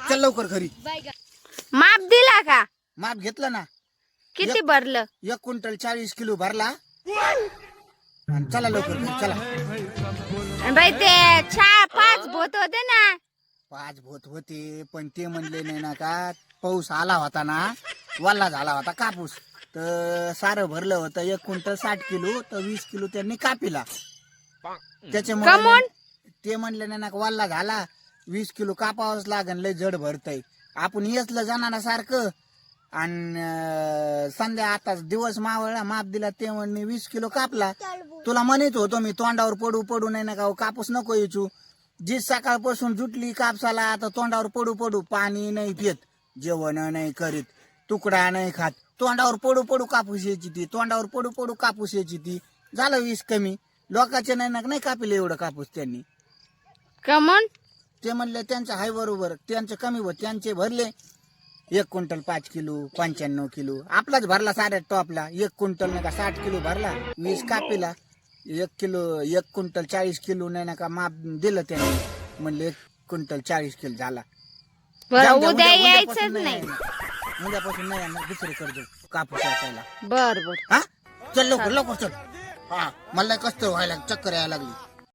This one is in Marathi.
चल लवकर घरी. माप दिला का? माप घेतलं ना. किती भरलं? 1 क्विंटल 40 किलो भरला. आणि चला लवकर घरी, चला. बाई ते 5 भोत होते ना. 5 भोत होते पण ते म्हणले नाही ना का पाऊस आला होता ना, वल्ला झाला होता कापूस, तर सारं भरलं होतं 1 क्विंटल 60 किलो, तर 20 किलो त्यांनी कापिला. त्याच्यामुळे ते म्हणले नाही ना वल्ला झाला 20 किलो कापावंच लागन, लय जड भरतय. आपण येसलं जाणार सारखं आणि संध्या आता दिवस मावळला, माप दिला ते म्हणणे 20 किलो कापला. तुला म्हणत होतो मी तोंडावर पडू पडू नाही ना का कापूस नको येचू. जी सकाळपासून जुटली कापसाला, आता तोंडावर पडू पडू, पाणी नाही पित, जेवण नाही करीत, तुकडा नाही खात, तोंडावर पडू पडू कापूस यायची ती, तोंडावर पडू पडू कापूस यायची ती. झालं 20 कमी. लोकांचे नाही ना नाही कापिले एवढं कापूस त्यांनी. कमन ते म्हणले त्यांचं हाय बरोबर, त्यांचे कमी होत, त्यांचे भरले 1 क्विंटल 5 किलो 95 किलो. आपलाच भरला साऱ्या टॉपला 1 क्विंटल नाही का 60 किलो भरला, 20 कापिला. 1 क्विंटल 40 किलो नाही ना का माप दिलं त्यांनी, म्हणले 1 क्विंटल 40 किलो झाला. उद्या यायचंच नाही. उद्यापासून नाही आणणार, दुसरीकडे जाऊ कापूस यायला. बर बर. हा चल लवकर लवकर चल. हा मला कसं व्हायला, चक्कर यायला लागली.